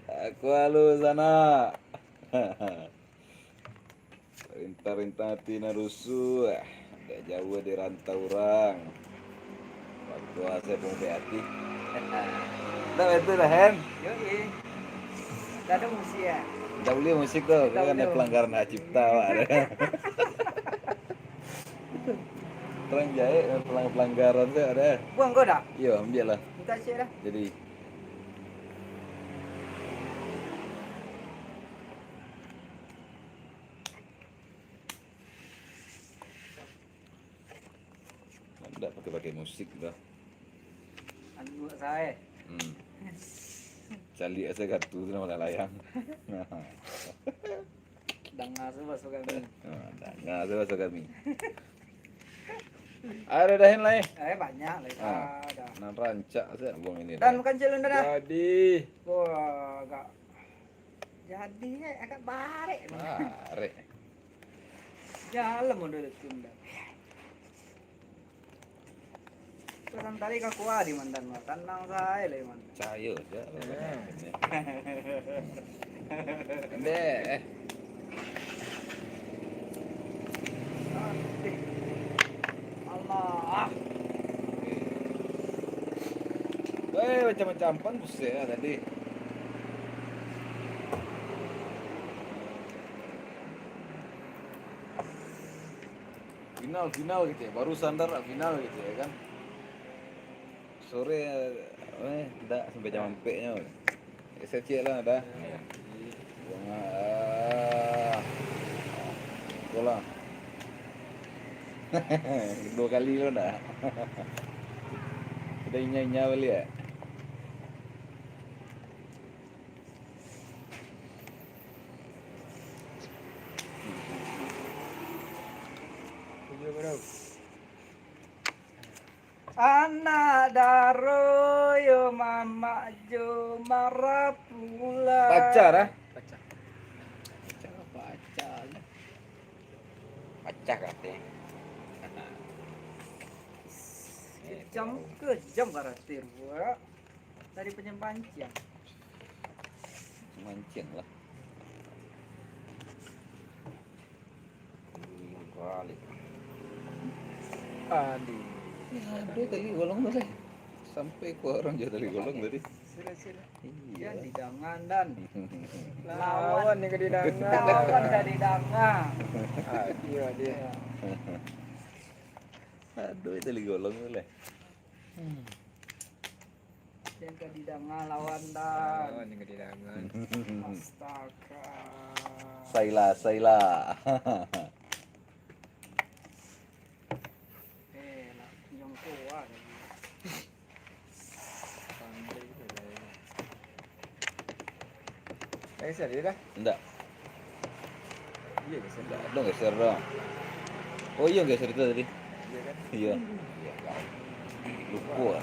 Aku halu sana. Rintah-rintah tina rusuh. Ada jauh di rantau orang. Waktu saya mau hati. Dah itu dah Hen. Yoi. Dah ada musik ya. Dah boleh musik tuh, kan ada pelanggaran hak cipta Pak. Terang jahit pelanggaran tuh ada. Buang kau dah? Iya, ambil lah. Minta cek dah. Jadi tidak pakai musik dah. Anu saya. Cali saya kartu tu nama layang. Dengar semua suka kami. Nggak ada bahasa kami. Ada dahin lain. Banyak lah. Ada. Nan rancak saya buang ini. Dan bukan celun dah. Jadi. Wah, agak. Jadi agak barek. Barek. Jalan modal itu dah. Pesan tadi kau kuat di mantan mah. Tenang saya lah mantan. Cayo aja. Deh. Allah. Macam-macam pan buset ya tadi. Final gitu ya. Baru sandar final gitu ya kan. Sore enggak sampai jam 4-nya. Saya cek lah dah. Bola. Dua kali lo dah. Udah inya balik ya. Anak daro yo mama jo marapula. Pacar ah? Pacah katanya. Kejam karakter gua. Dari penyempancing. Mancing lah. Balik. Aduh tadi golong tuh saya. Sampai ke orang jauh tadi golong tadi. Sila. Iya. Ya didangan dan Lawan yang kedidangan. lawan dari dangan. Dia. Aduh tadi golong tuh lah. Yang kedidangan lawan dan. Lawan yang kedidangan. Astaga. Saila. Lah, yang kuat. Geser dia dah. Enggak. Iya geser. Enggak dong geser dong. Oh iya geser itu tadi. Iya kan? Iya. Lupa.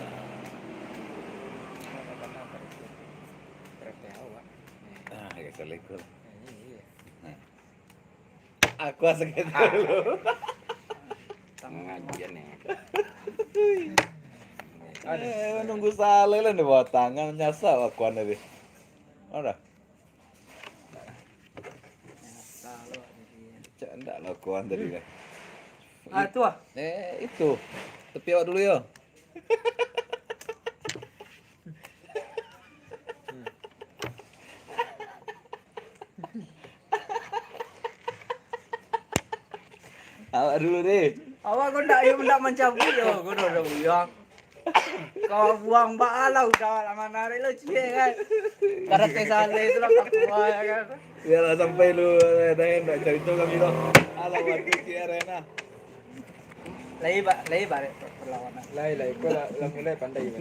Geser lekor. Aku asal gitu dulu. Tangan Ngajian ya. Nunggu salah lah nih bawa tangan nyasar akuan tadi. Ada. Salah. Cak enggak lah akuan tadi kan. Itu ah. Itu. Tepi awak dulu ya. Awak dulu deh. Awak kau ndak mencabut yo, kau dah buang. Kau buang bala udah lama nari lo cie kan. Karena kesalahan itu lah kau buang kan. Biarlah sampai lu dah enggak cari tu kami lo. Alah waktu si arena. Lagi balik perlawanan. Lai, kau lah mulai pandai.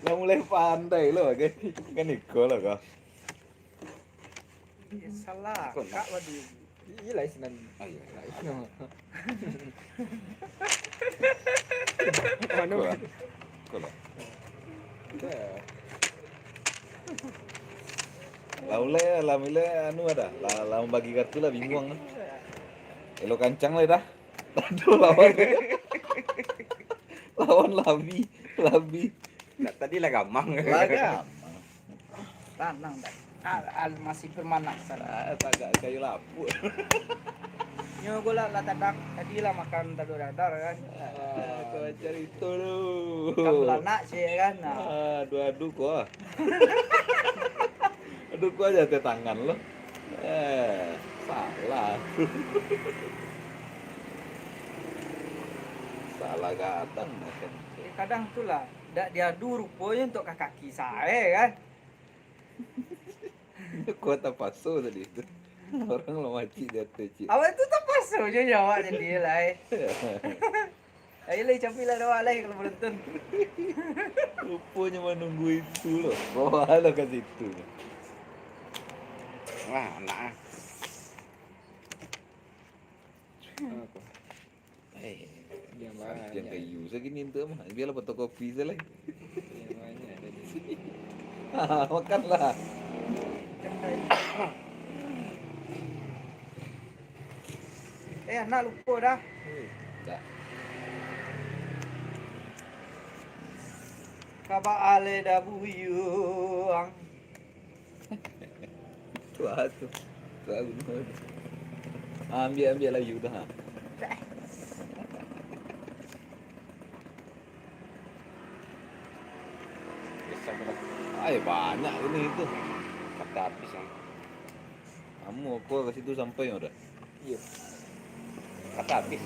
Lah mulai pandai lo, okay? Kan Niko lah kau. Salah. Kak waduh. Iya lai senan. Mana? Kau lah. Lah mulai anu ada. Lah bagi kartu lah bingung kan. Elo kancang lah dah. Aduh lawan. Lawan labi. Tadi lah gampang. Lagam. Tenang dah. Masih bermanasan. Tagak kayu lapuk. Nyo gula lah tadak tadi lah makan tadu dadar kan. Kau cari itu lu. Kamu lanak sih kan. Nah. Adu-adu kok. Aduh kok aja teh tangan lo. Salah. Salah kadang makan. Kadang tuh lah, dak diadu rupanya untuk kaki saya kan. Kota Paso tadi itu. Orang lo maci dia tuh cik. Awak itu tak pasal je jawab dia lah. Ayo lah capi lah doa lah kalau beruntun. Rupanya menunggu itu loh. Bawa lo ke situ. Wah, anak. Yang banyak. Yang kayu segini itu mah. Biarlah fotokopi saja lagi. Yang banyak tadi. Makanlah. Anak lupa dah. Tak. Kaba ale dah buyung. Tua tu. Tua gunung. Ambil lagi udah. Bisa berapa? Banyak ini itu. Kata habis yang. Kamu aku ke situ sampai udah. Iya. Kata habis.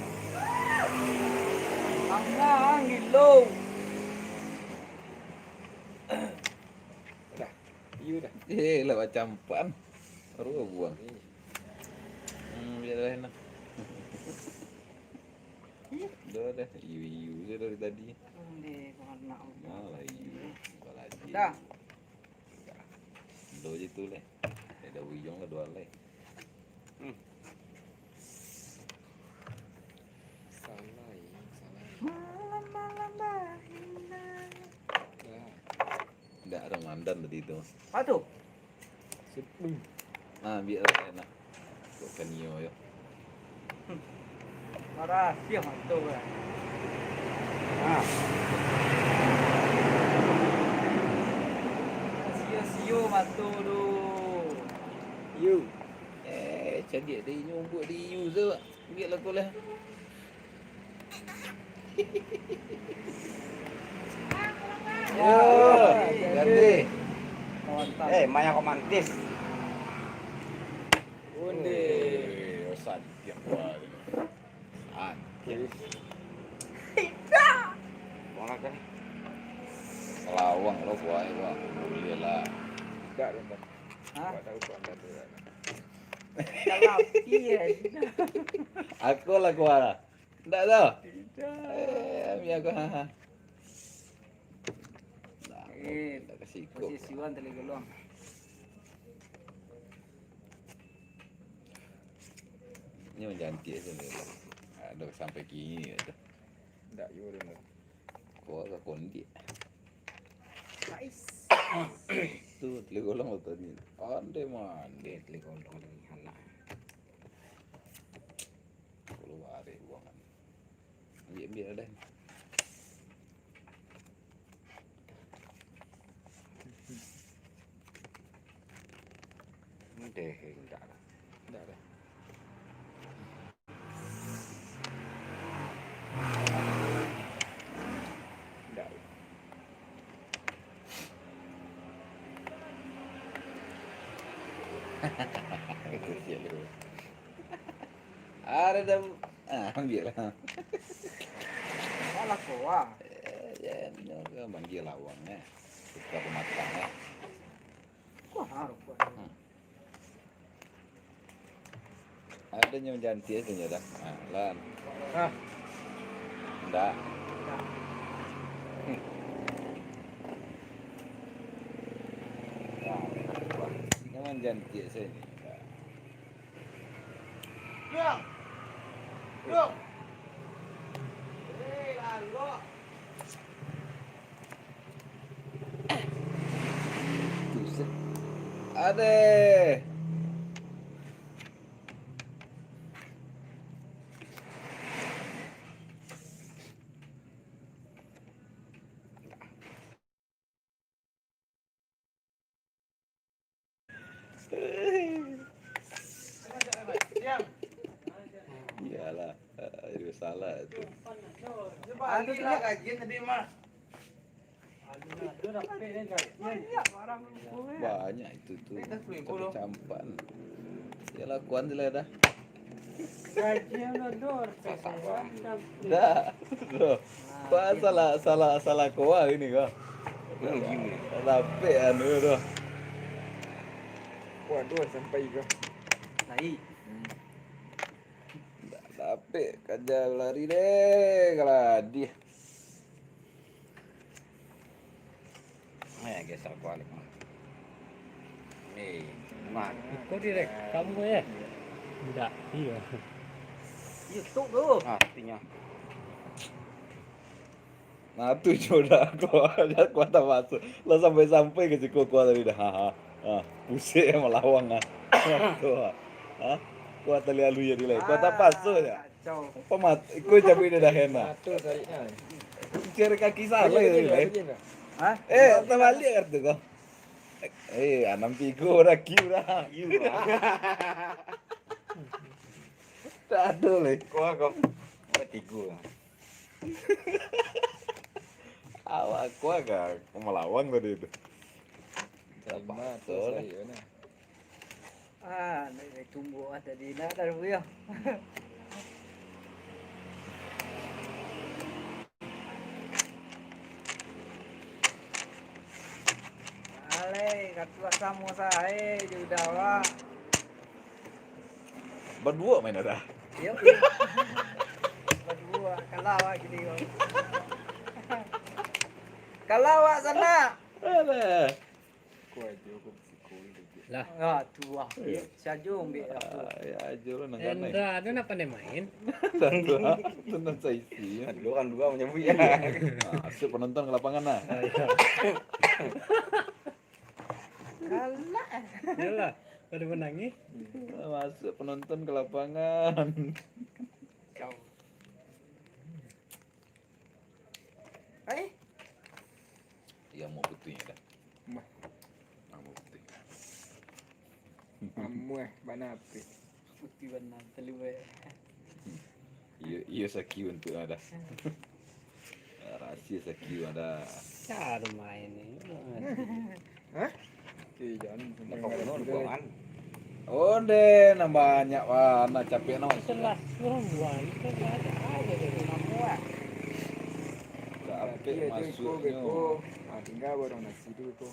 Angang gilo. Udah. Iya udah. Lewat campan. Baru gua buang. Biar dah enak. Udah dah. Iu je dari tadi. Ni anak. Malah iu. Balaji. Dah. Do je tu leh. Ada wiyong ke dua leh. Salah ya, salah. Malam-malam bahina. Dah. Enggak ada mandan tadi itu. Apa tu? Sebelum. Biar enak. Kok kanio yo. Marah dia tu kan. Ah, Sio matu tu. you. Cantik dia nyumbuk di user. Biarlah kau lah. Ganti. Mantap. Maya romantis. Undi. Sakit wah. Mana kan? Lawang lo buat bang. Boleh lah. Enggak, enggak. Hah? Enggak tahu kok anda tu. Kalau dia. Aku lah kuara. Enggak tahu. Tidak. Biar aku. Eh, Kasih kau. posisi wan tadi geluang. Ini menjantik aja ni. Ada sampai kini ada. Enggak, you dah. Kau ke kondi. Nice. Tu telegolong lo tadi. Ande mande. Telegolong ni anak. Keluar deh buangan. Ambil dah. Enggak dah. Enggak dah. Enggak. Ada dah. Ambil lah. Malah kau ah. Jangan ke manggil lawangnya. Kita pematangnya. Kau harus kau. Ada yang menjantik aja nya dah. Lan. Ah, Enggak. Ini menjantik saya ni. Ada. Iyalah, itu salah itu. Itu lah kajian tadi mah. Banyak itu tuh. Campan. Ya lakuan dulu dah. Dah. Loh. Kok salah koa ini kok. Tapi anu doh. Waduh sampai ke. Naik. Tapi kerja lari deh kalau dia. Geser balik mah. Nih, mak. Kok direk kamu ya? Enggak, iya. YouTube tuh. Artinya. Nah tuh sudah kuat masuk. Lo sampai ke siku kuat tadi dah. Pusing melawang tuh. Kuat tali alu ya dilai. Kuat pasuk ya. Kacau. Pemat, ikut cabai dah henna. Satu tariknya. Cari kaki salah ya dilai. Hah? Terbalik kartu kau. Anam tiga dah kiu dah. Tak ada leh. Kau tiga. Awak kuat gak melawang tadi itu. Sama tu saya na. Nak tumbuh ada di nak dah ya. Ale, katua sama saya sudah wah. Berdua main dah. Yuk. Berdua kalau awak gini kau. Kalau awak sana. Alah. Kau aja kau psikol lagi. Lah, Tua. Sajung bi aku. Ya aja lo nang kana. Endra ada apa nih main? Tentu tenang saya isi. Dua kan dua punya buya. Masuk penonton ke lapangan nah. Kalah. Yalah, pada menangi. Masuk penonton ke lapangan. Kau. Yang mau putihnya dah. Mah, Mau putih. amu bana apa? Putih warna telur. Iya sakiu untuk ada. Rahasia sakiu ada. Cara main ini. Hah? Okay, jangan. Nak Oh deh, nambah banyak warna capek nama. Selas perempuan itu ada aja dari kamu. Capek masuknya. Tinggal baru nasi dulu kau.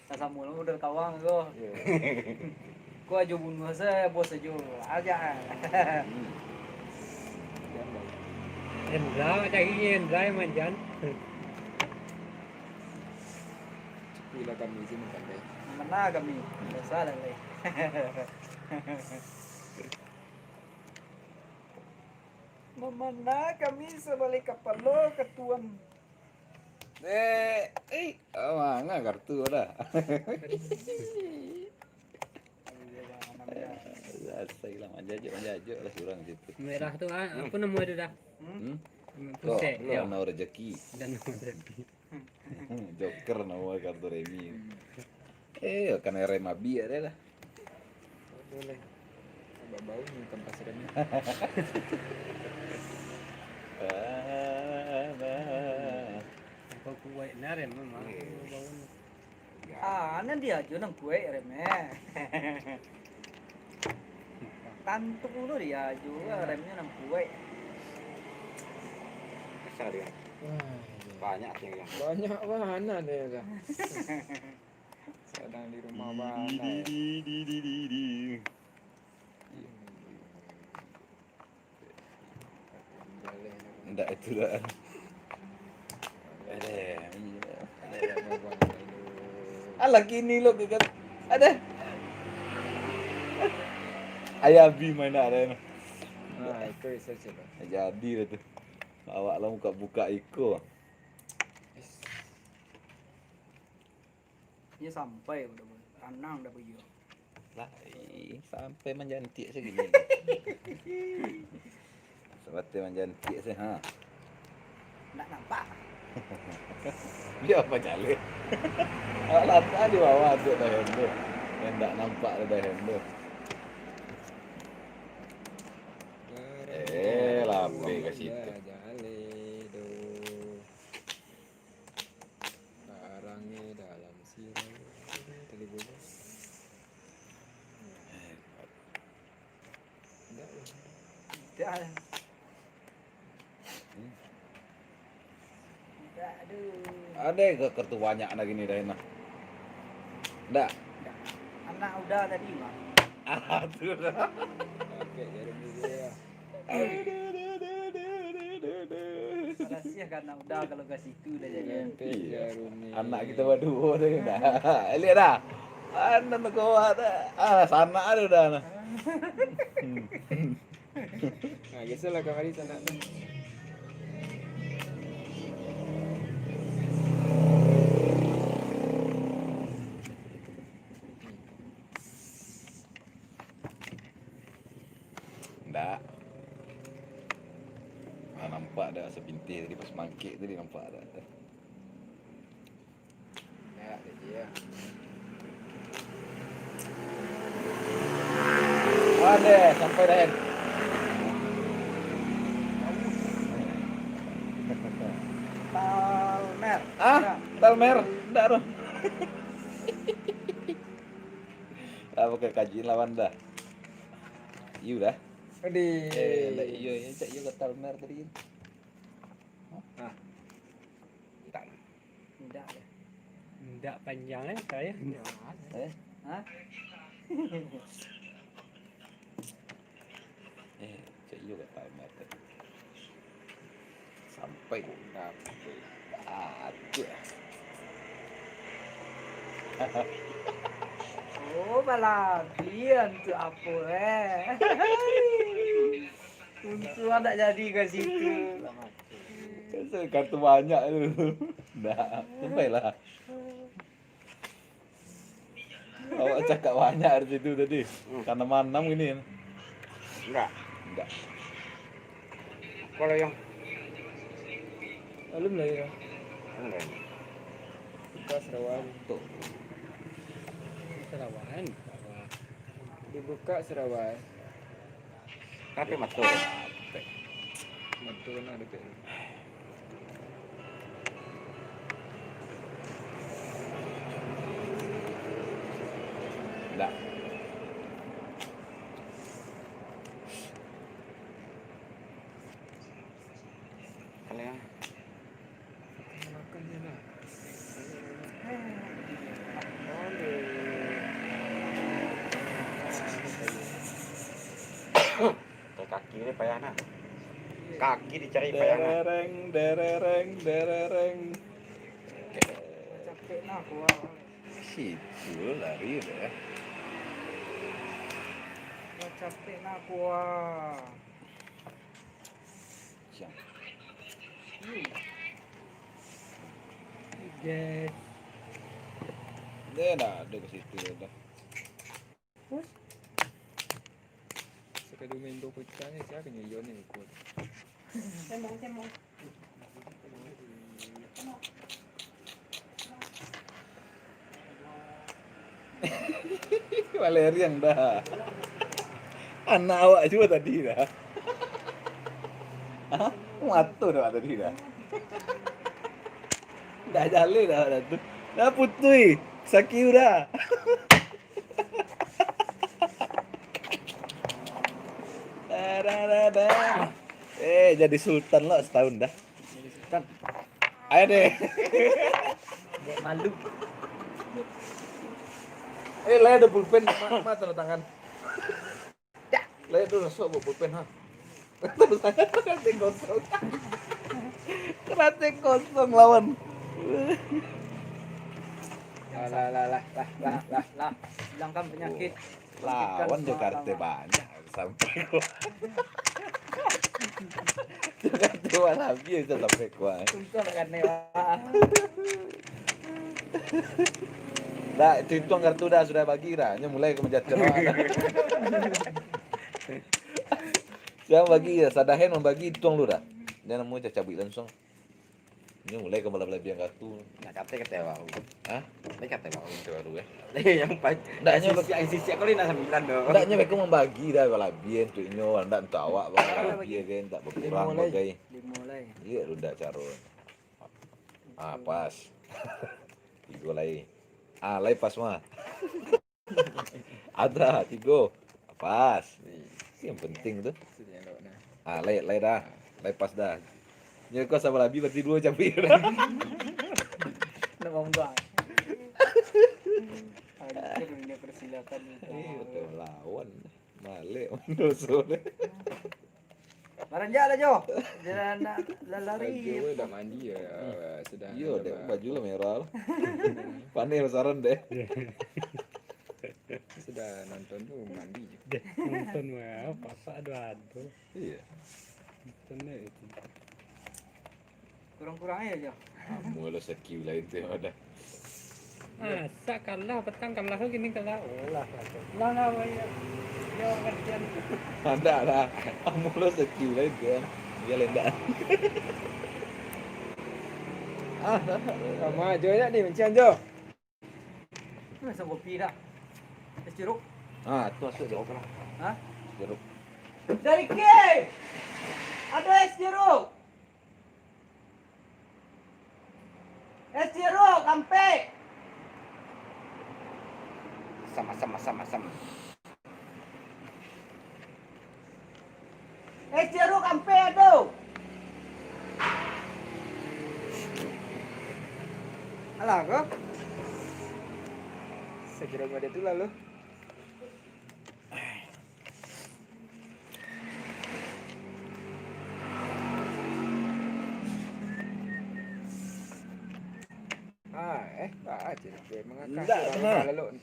Sasa mulu udah kawang kau. Kau aja bunuh saya bos aja aja. Endra, cari Endra yang manjan. Bila kami sini pakai. Mana kami? Biasa lah leh. Memana kami sebalik kapal lo ketuan. Mana kartu dah. Saya lah manjajak lah surang situ. Merah tuh apa nama itu dah? Kok Putih. Ya. warna rezeki. Dan rezeki. Joker nama kartu remi. Kan rema bi ada lah. Boleh. Bau ni tempat seremnya. Kau kuat nare memang. Nan dia aja nang kue remeh. Tantu dulu dia juga remnya nang kue. Besar dia. Banyak yang banyak mana dia dah. Sedang di rumah mana ya. Enggak itu dah. Alah kini lo kan ada. Ayabi mana ada. Nah, itu saja lah. Jadi dah tu. Awak lah buka iko. Dia sampai udah anang dah pergi. Lah, sampai menjantik segini. Seperti menjantik sih ha. Nak nampak. Dia apa jale? Alat di bawah tu dah hendak. Yang enggak nampak ada hendo. Lambe ke situ. Jale do. Barangnya dalam sirah. Tadi boleh. Enggak. Tidak. Tidak, aduh. Ada ke kartu banyak lagi nih Daina. Enggak. Anak udah tadi mah. Tuh dah. Pakai jarum dia. Rahasia kan anak udah kalau ke situ udah jadi. Pakai jarumnya. Anak kita berdua tuh dah. Lihat dah. Anak kau ada. Sana ada dah. Nah, geser lah kali sana tu. Enggak. Nampak dah sepintir tadi pas mangkit tadi nampak dah. Ya, dia. Ada sampai dah. Palmer. Talmer. Enggak roh. Pakai kajian lawan dah. Iu dah. Adi. Ada iyo ya, cak iyo ke Talmer tadi. Ah. Tak. Tidak ya. Enggak panjang saya. Hah? Cak iyo ke Talmer tadi. Sampai Dapat. ada. Oh, balabian tu apa Untung tak jadi ke situ. Kartu banyak tu. Dah, sampailah. Awak cakap banyak di situ tadi. Karena manam ini. Enggak. Enggak. Kalau yang Belum lah ya. enggak. Buka Sarawak. Tuh. Sarawan. Dibuka Sarawak. Tapi matul. Betul nak dekat. Enggak. Kalau yang makan dia lah. Kaki ni payah nak. Kaki dicari payah nak. Derereng. Capek nak aku. Situ lari dah. Capek nak aku. Siang. Guys. Dia dah ada ke situ dah. Sekali main 2 pecah ni saya kena yon ni ikut. Semong. Valerian dah. Anak awak juga tadi dah. Hah? Matu dah tadi dah. Dah jalan dah tu. Dah putui. Sakiu dah. Jadi sultan lah setahun dah. Sultan. Ayo deh. Malu. Le ada pulpen, ma tanda tangan. Le itu rasuk bawa pulpen ha. Tanda tangan kertas kosong. Kertas kosong lawan. Lah. Hilangkan penyakit. Lawan Jakarta banyak sampai gua. Jakarta mana bisa sampai gua. Untung kan mewah. Dah itu kartu dah sudah bagi dah. Nya mulai ke menjat kerana. Siapa bagi ya? Sadahen membagi tuang lu dah. Jangan mau cabut langsung. Ini mulai ke balap yang kartu. Nak kata bau. Hah? Nak kata bau. Itu baru ya. Yang pas. Ndaknya Yang sisi aku ni nak 9 dah. Ndaknya mereka membagi dah balap bian tu inyo ndak untuk awak balap bian kan tak berkurang bagai. Dimulai. Iya lu ndak carun. Ah pas. Tiga lagi. Ah lagi pas mah. Ada tiga. Pas. Yang penting tu. Ah lagi dah. Lagi pas dah. Nya kau sama labi berarti 2 campur. Nak bangga. Hancur dunia persilatan itu. Betul lawan. Malik menusuk. Maranja lah Jo. Dia nak lari. Baju dah mandi ya. Sudah. Iya, dek baju lah merah. Panik besaran deh. Sudah nonton tu mandi. Nonton mah pasak aduh. Iya. Nontonnya itu. Kurang-kurangnya Jo. Kamu lo sekiu lah itu ada. Masa kalah petang kalah gini kalah. Olah lah. Lah dia ngertian. Ada lah. Kamu lo sekiu lah itu. Dia lendak. Sama Jo nak ni macam Jo. Masa kopi dah. Es jeruk. Ah, itu masuk jeruk lah. Hah? Jeruk. Dari K. Ada es jeruk. Es jeruk, kampe. Sama. Es jeruk, kampe aduh. Alah kok. Segera ada tu lalu. Pak aja dia mengangkat. Enggak, lalu ni.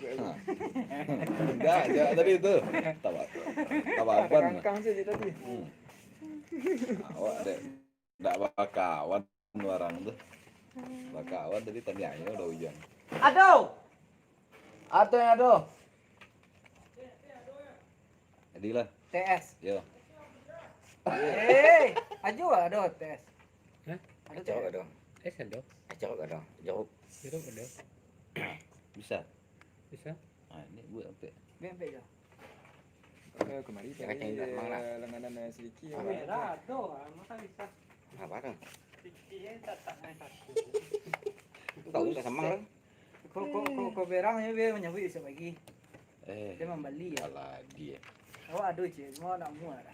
Enggak, jangan tadi itu. Tawapan. Kangkang saja tadi. Awak dek. Enggak bakawan orang tuh. Bakawan tadi tanya udah hujan. Aduh. Atau yang aduh. Jadilah. TS. Yo. Aju aduh TS. Hah? Aduh Jauh TS. ada. Sendok. Jauh ada. Jauh. Jeruk ada. Bisa. Bisa. Ah, ini buat apa? Bempek Jo. Kemari tadi langganan sedikit. Merah aduh, masa bisa. Apa tu? Sikit tak main satu. Tahu tak sama lah. Kau berangnya dia menyambut esok pagi. Dia membeli ya. Alah dia. Awak aduh je, semua nak muat.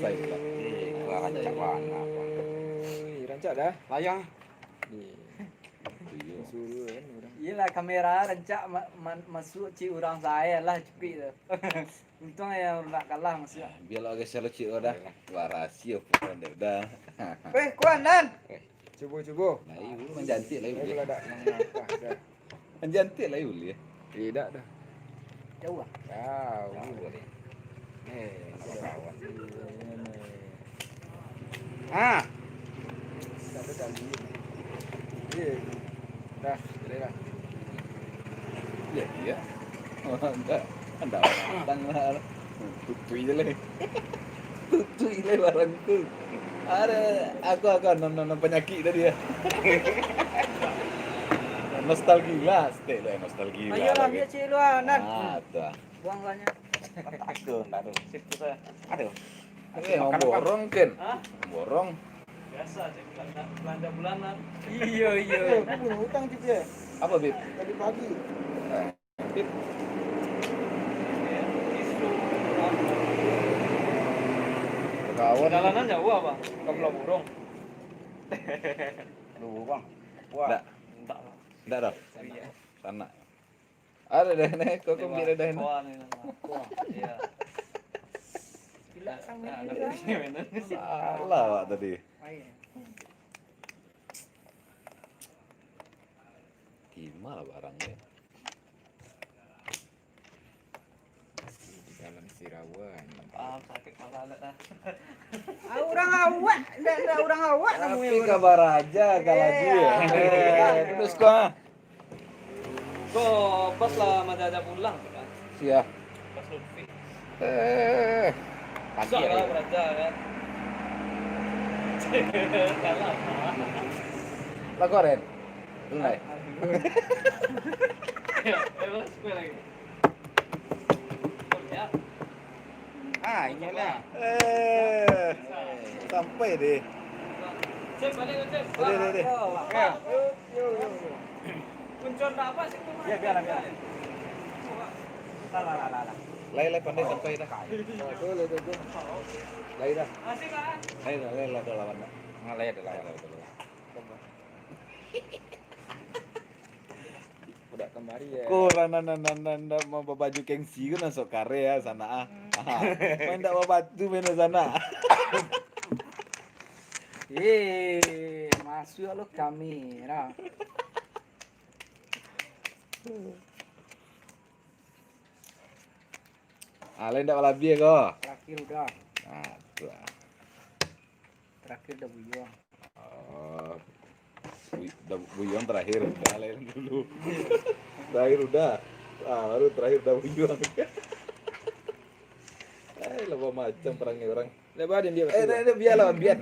Sai pula. Gua rancak warna. Rancak dah. Layang. Ni. Iya. Suruh kan orang. Iyalah kamera rancak masuk cik orang saya lah cepik tu. Untung yang nak kalah masuk. Biar lo agak selalu cik dah. Wah rahasia pun dah. Kuan Dan. Cuba. Nah, ibu menjantik lah ibu. Kalau tak mengapa dah. Menjantik lah ibu ya. Tidak dah. Jauh ah. Tahu boleh. Kawan. Ah. Tak ada tadi. Dah, boleh dah. Ya iya. Oh, enggak. Enggak matang lah. Tutui je lah. Tutui lah barang tu. Ada aku non penyakit tadi ya. Nostalgia, stay lah nostalgia. Ayolah dia cik luar Nan. Ah, dah. Buang banyak. Tak ada. Situ saya. Ada. Mau borong kan? Hah? Borong. Biasa cik belanja bulanan. Iya. Aku punya hutang cip dia. Apa bib? Tadi pagi. Bib. Kawan. Jalanan jauh apa? Ke Pulau Burung. Lu bang. Wah. Enggak. Enggak lah. Enggak dah. Sana. Ada dah nih, kok bila dah nih. Iya. Gila sang Salah Pak tadi. Gimana barangnya? Di dalam sirawan. Sakit kepala dah. Orang awak, enggak orang awak Tapi kabar aja kalau dia. Terus kok. Kok pas lah Madada pulang kan? Siap. Pas Lutfi. Kaki ya. Raja kan. Kalah. Lagu Ren. Mulai. Emang gue lagi. Ya. Ini lah. Sampai deh. Cep balik cep. Deh. Kuncon apa sih tuh? Ya biar. Lah. Lai pandai sampai dah. Boleh. Lai dah. Asik kan? Lai lah lawan dah. Ngalai ada lah. Udah kemari ya. Kurang nanda mau baju gengsi kan masuk karya sana. Main tak bawa batu main sana. Masuk lo kamera. Lain tak lebih kau. Terakhir udah. Nah, tu lah. Terakhir udah buyong. Oh. Buyong terakhir, udah lain dulu. Terakhir udah. Baru terakhir udah buyong. Lebih macam perangnya orang. Lebarin dia. Biar lawan biar.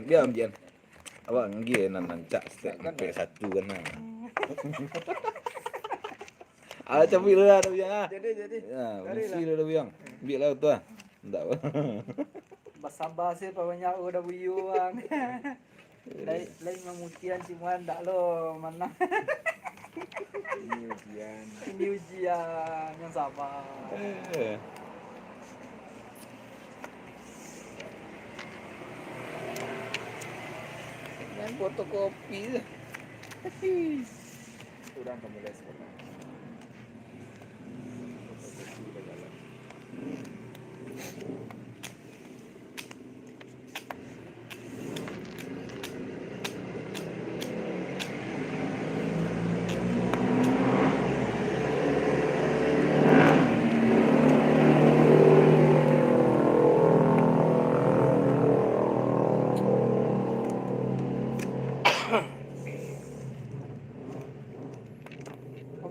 Awak nggi nancak step P1 kan. Campur lah dah buyang ah. Jadi. Ya, mesti dah buyang. Biar lah tu ah. Entak apa. Basa-basi banyak udah buyuang. Lain memutian cuma ndak lo mana. Ini ujian yang sabar. Main fotokopi je. Udah kamu les sekarang.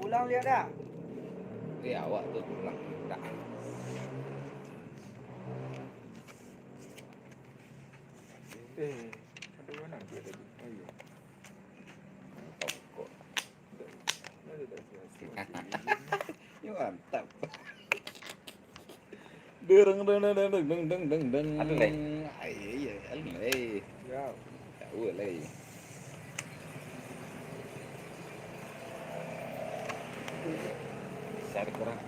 Pulang lihat dah. Awak tu pulang. Tak. Ada mana dia tadi? Oh iya. Pokok. Ada dah selesai. Ya mantap. Dereng. Ada leh? Iya, ada leh. Ya. Tahu leh. Cari kurang.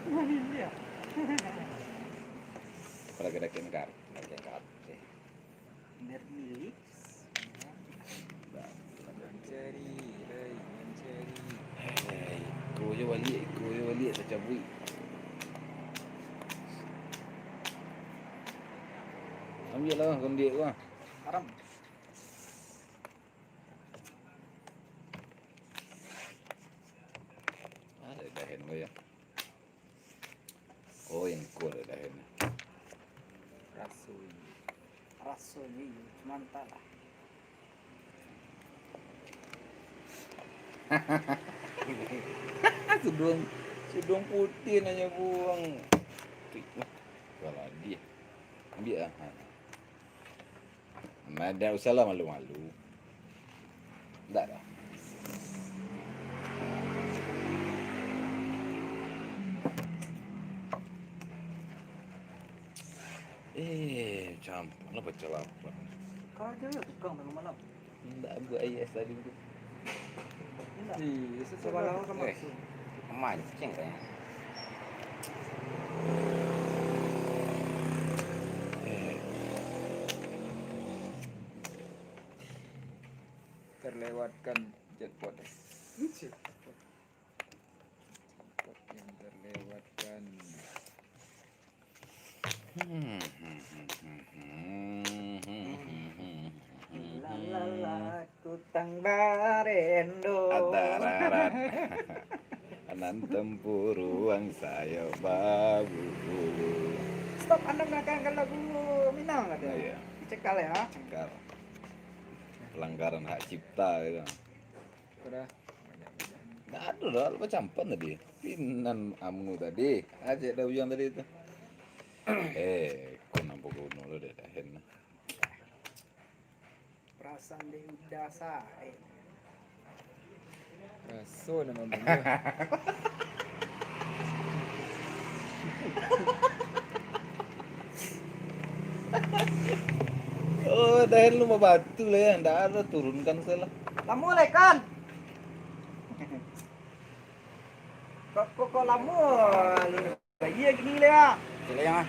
Iya. Kalau kita kengkar. Nermilik. Mencari. Ikut je balik tak cabut. Ambil lah kondik tu ah. Haram. Ada dahan kau ya. Oh yang cool ada dahan. Rasui. Rasanya cuma entahlah. Sudung putih nanya buang. Kalau dia ambil lah. Ada usah lah malu-malu. Tak dah. Campur lah baca lapar. Kau aja ya tukang malam. Tak buat IS tadi tu. Iya, Sekolah kamu masuk. Mancing kayaknya. Terlewatkan jackpot. Jackpot yang terlewatkan. Lala kutang barendo. Antararan anan tempuruang saya babu. Stop Anda menangkan lagu Minang ada. Iya. Cekal ya. Cengkar. Pelanggaran hak cipta gitu. Udah. Nggak ada dah, lupa campan tadi. Pinan amu tadi. Aja dah ujang tadi itu. Kau nampak Sandi udah saya. Raso nama bunda. Oh, dahin lu mau batu lah ya, ndak ada turunkan salah. Lamu lekan. Kok lamu lu iya gini le ya. Sila yang ah.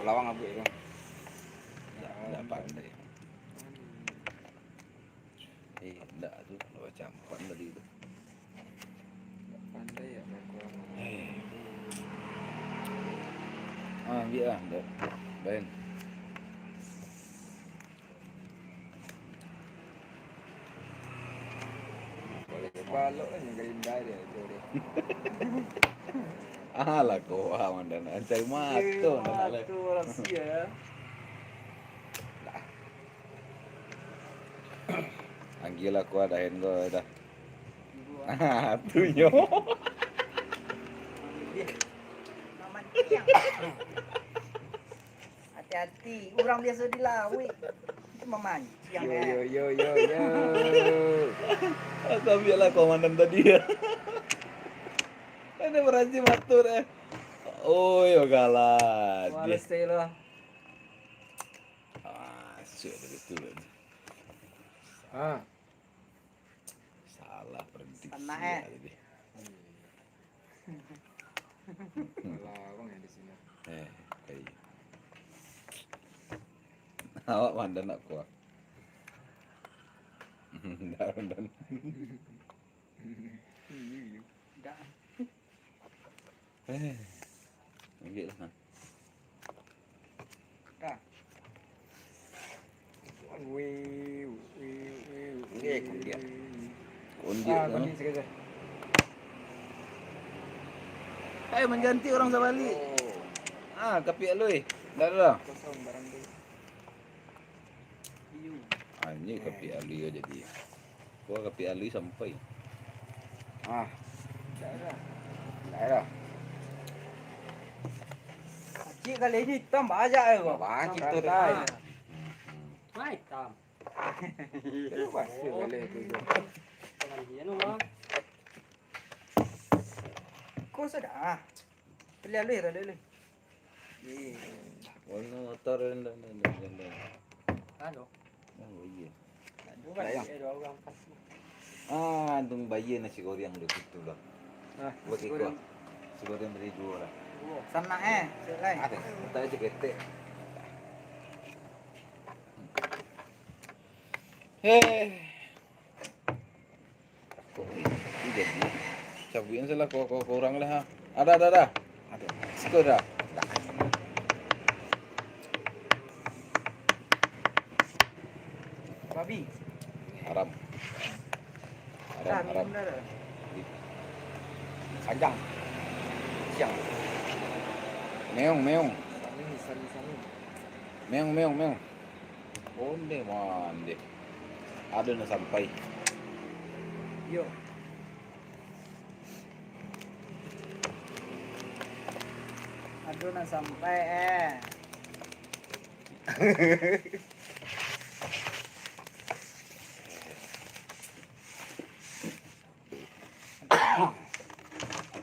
Lawang abu itu. Ndak pandai. Ndak tuh lo campan tadi itu. Pandai ya kurang. Biar ndak. Ben. Balok kan yang gerinda dia itu dia. Lah kau mandan cari mato ndak le. Itu rahasia. Anggila ku dahin go dah. Tuh nyo. Naman tiang. Hati-hati, orang biasa dilawi. Itu memancing Yo. Tapi lah komandan tadi ya. Ada berarti matur Oh, yo galat. Wala stelo. Sudah betul. Salah prediksi. Sana, tadi. Lawang ya di sini. Kayak. Awak mandan nak kuat. Dan. Dah. Ambil lah. Dah. Wih. Kundia. Kundi sekejap. Ayo mengganti orang Sabali. Kapi aloi. Dah. Kosong barang tu. Ini kapi aloi jadi. Gua kapi aloi sampai. Dah. Cik kali ini hitam banyak ya kok. Banyak kita dah. Mai tam. Pasti boleh tu. Dengan dia no bang. Kau sudah. Beli alui. Motor dan. Ano? Oh iya. Bukan Sayang. dua orang pas. Antung bayi nasi goreng lu gitu lah. Buat ikut. Nasi goreng dari dua lah. Sana selai. Ada. Tadi cekete. Kok ini jadi? Cabuin salah kok kurang lah ha. Ada. Sekolah. Babi. Haram. Panjang. Siang. Meong. Sani. Meong. Onde mande. Ada na sampai. Yo. Aduh nak sampai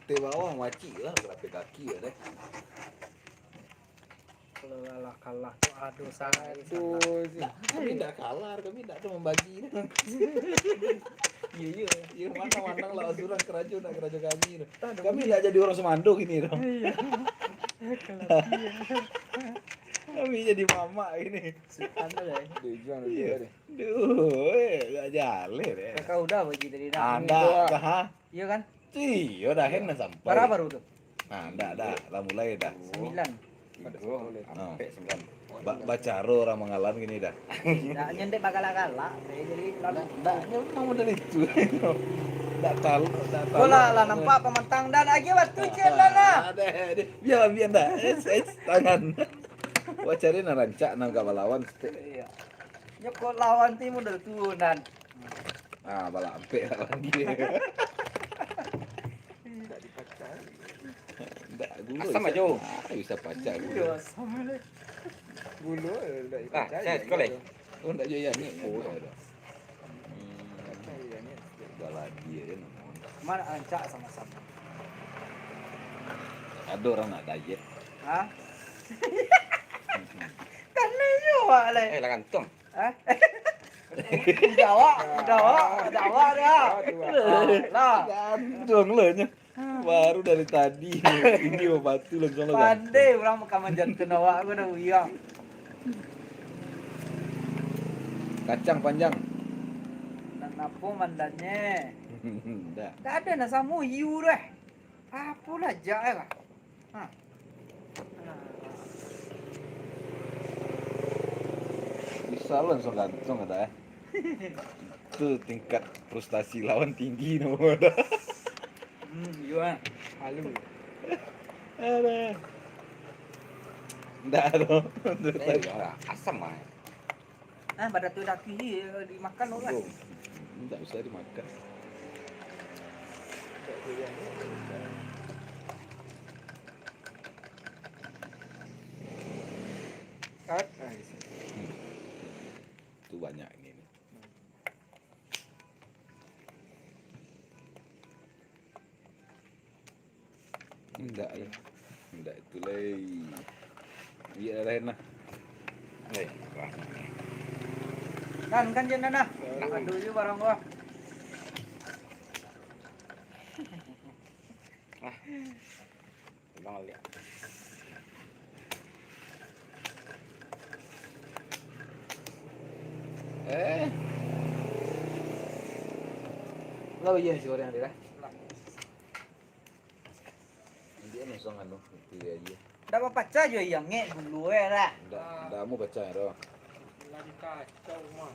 Te bawah maci lah berapa kaki ya deh. Kalau kalah tuh aduh sangat. Kami tidak kalah, kami tidak ada membagi. Iya mana lah asuran kerajaan kami. Kami tidak jadi orang Semando gini dong. Iya. Kami jadi mama ini. Anda ya. Tujuan Iya. dia. Duh, gak jalan deh. Kakak udah bagi dari Anda, dah. Iya kan? Iya, dah hendak sampai. Berapa baru tuh? Dah, lah mulai dah. 9. Sampai 9. Bacaro orang mengalan gini dah. Nah, nyendek bakal kalah. Jadi lalu. Memang model itu. Nggak tahu. Bola lah nampak pementang dan lagi waktu celana. Ada. Biar dah. Tangan. Wah cari narancak nangka balawan. Iya. Nyokot lawan tim udah turunan. Bala ampe lawan dia. Tidak dipacar. Nggak dulu. Asam aja. Bisa pacar. Iya, sama le. Bulu tidak Ah, dipacar. saya sekolah. Oh, enggak jaya ni. Oh, ada. Kata ya ni. Baladi aja namanya. Mana ancak sama-sama. Ada orang nak diet. Hah? Kan juga lah. Lah kantong. Hah? Jawa dia. Lah. Gantung lah nya. Baru dari tadi. Ini mau batu langsung lah. Pandai orang makan manjatkan awak aku dah uyang. Kacang panjang. Dan apa mandannya? Dah. Tak ada nak samu hiu dah. Apalah jak lah. Ha. Bisa lah langsung gantung ada ya. Itu tingkat frustasi lawan tinggi nama ada. Hiu ah. Halu. Ada. Nggak ada. Asam ah. Pada tu daki dimakan orang. Oh, nggak bisa dimakan. Kat. Itu banyak ini. Enggak lah. Enggak itu lagi. Iya lain lah. Kan jangan nah. Aduh je barang gua. Bang lihat. Lo iya sih orang dia. Dia langsung anu itu aja. Dah apa pacar je yang ngek dulu lah. Enggak mau baca ya, Ro. Lagi kacau mah.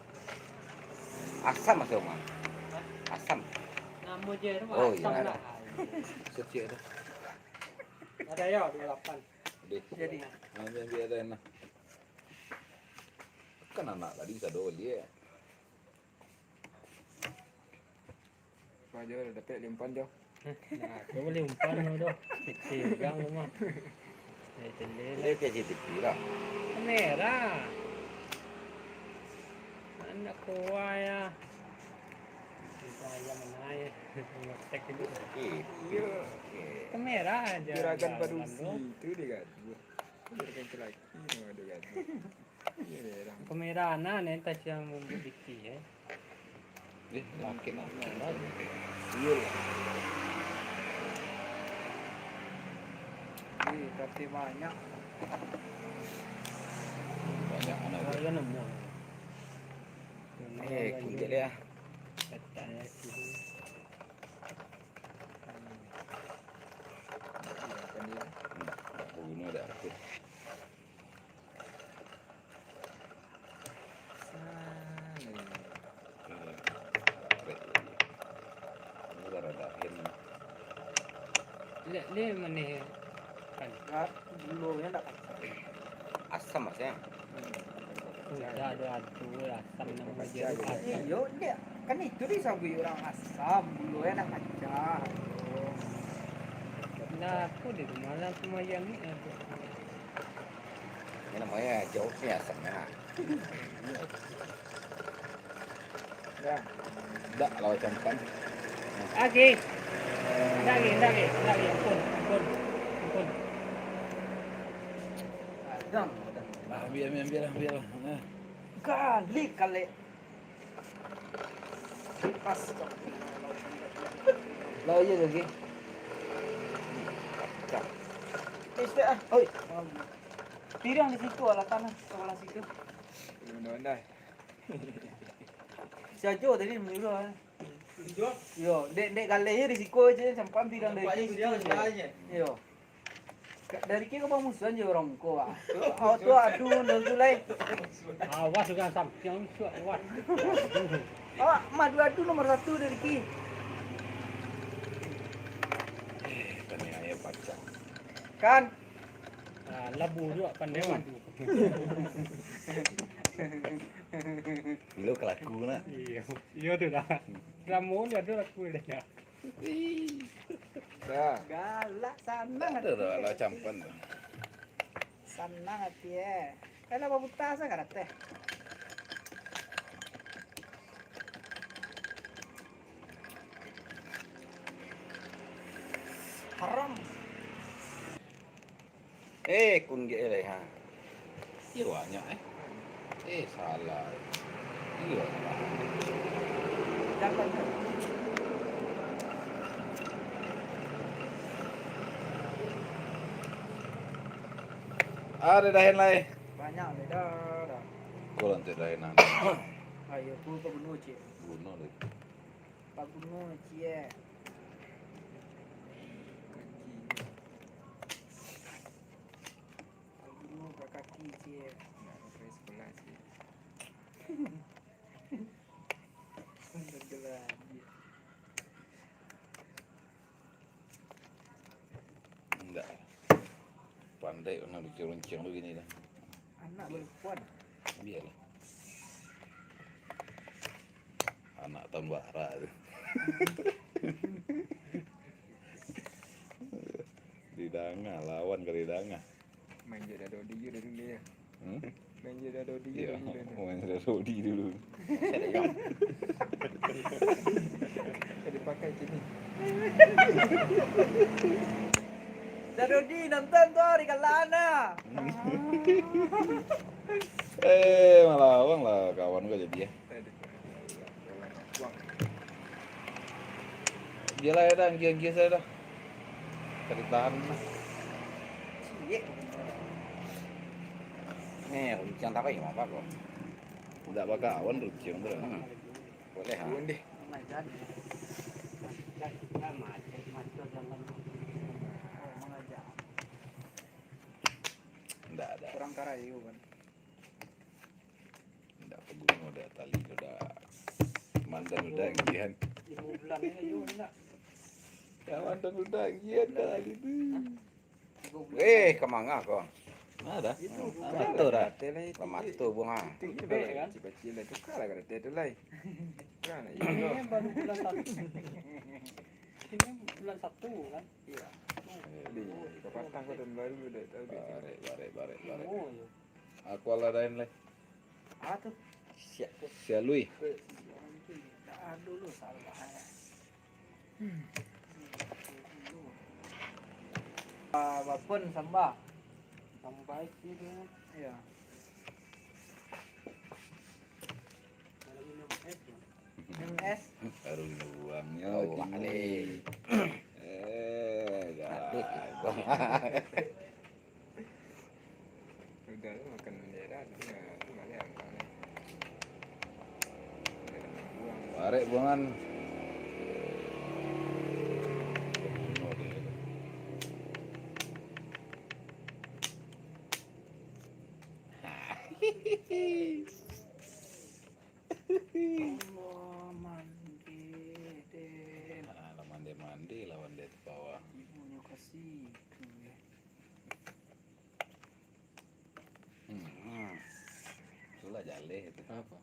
Asam masuk mah. Asam. Nama je tu Oh, asam iya. lah. Secik dah. Ada ya 28. Deh. Jadi Ambil biar ada enak. Kan anak tadi bisa doli ya. Apa je dapat limpan je. Nah, kau boleh umpan tu. Kecil gang mah. Telele. Dia kayak GTP lah. Merah. Anak kuah ya. Saya menaya. Tek itu. Iya. Kamera aja. Juragan padusi itu dia kan. Juragan kelaki ada kan. Iya dah. Kamera na neta siya membukti eh. Makin anak. Iya. tapi banyak. Banyak anak. Saya nemu. Kunjat dia. Katanya sih. Bunuh dah aku. Le mana kan? Dulu ya tak. Asam mas ya. Sudah ada asam nama dia asam. Yo dia kan itu disabui orang asam dulu ya nak kacang. Nah, aku di malam cuma yang ni. Ini namanya jauh ni asam ya. Ya. Tak kalau campan. Lagi. Lagi. Ampun. Dang. Biar. Nah. Kali. Pas. Lah iya lagi. Istirahat. Oi. Pirang di situ ala tanah sebelah situ. Benar-benar. Sajo tadi mula. Yo, dek galenya risiko aja sampai pirang dari situ. Yo. Dari kira apa musuhan je orang ko ah. Oh tu aduh nol lai. Awas juga asam. Yang suat awas. Oh, madu adu nomor 1 dari ki. Tani ayah pacak. Kan? Labu juga pandai madu. Lo kelaku nak. Iya tu dah. Ramu dia tu aku dah. Dah. Galak sanang Ada dah kalau campan. sanang hati eh. Kena bawa buta sa kan teh. haram. Kun ge le ha. Iya banyak salah. Iya. Jangan. Ada dahin lai. Banyak le dah. Kau lantai dahinan. Ayo ku ke bunuh cie. Bunuh deh. Pak bunuh cie. Pak bunuh ke kaki cie. Nak pakai sekolah sih. Tenggelam. Enggak. Pandai orang lucu-lucu begini dah. Anak berpuan. Biarlah. Anak tambah ra tu. Didanga lawan ke didanga. Main je dah dodi je dah dulu ya. Main je dah dodi je Iya, dah dulu. main Rodi dulu. Ada pakai sini. Darodi nonton tuh di Kalana. Malah abang lah kawan gue jadi ya. Ada. Buang. Dia lah ya dah, gia saya dah. Cari tahan. Cie. Runcang tak apa apa kok. Tidak pakai kawan lucu bener. Boleh ha. Buang deh. Macan. Macam jangan. Oh, mengajak. Tidak ada. Kurang karayu kan. Tidak pegunung udah tali udah. Mandan udah gian. 5 bulan ini yuk enggak. Ya mandan udah gian kali itu. 3 bulan. Kemanga kok. Ada. Itu Betul dah. Telai. Pematu bunga. Itu Bebek, kan? Cipacila tukar lah kada telai. Kan Ini iya. baru bulan 1. Ini bulan 1 kan? Iya. Di kapatang kau dan baru dah tahu dia. Bare. Oh, ya. Aku ala dahin lah. Ah tuh. Sia lui. Dah dulu salah. Bapun sambah. Sampai sini kan. Iya. Kalau minum es ya. Minum es. Baru uangnya. Oh, balik. Galak. Udah lu makan bendera tu enggak ada apa. Buang. Bare buangan. Allah mandi den. Mandi lawan dia di bawah. Ibunya kasih. Itulah jaleh itu. Apa?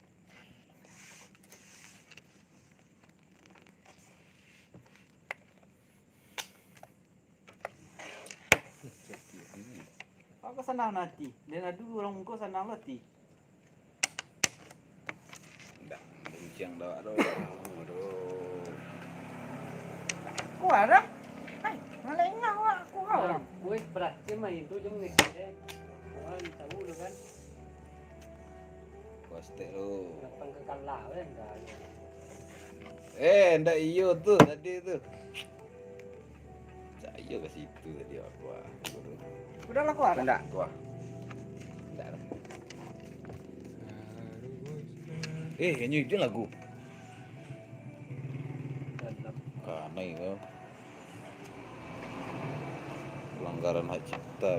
Aku senang nanti. Dan ada orang muka senang nanti. Enggak, buncang dah aduh. Kau ada? Hai, malingnya aku kau. Nah, gue berarti main itu jeng nih. Orang tahu dulu kan. Koste lu. Datang ke kalah kan enggak. Ndak iyo tuh tadi tuh. Saya ke situ tadi aku. Udah lah kau ada. Enggak. Wah. Enggak ada. Kayaknya itu lagu. Dalam. Aneh kau. Pelanggaran hak cipta.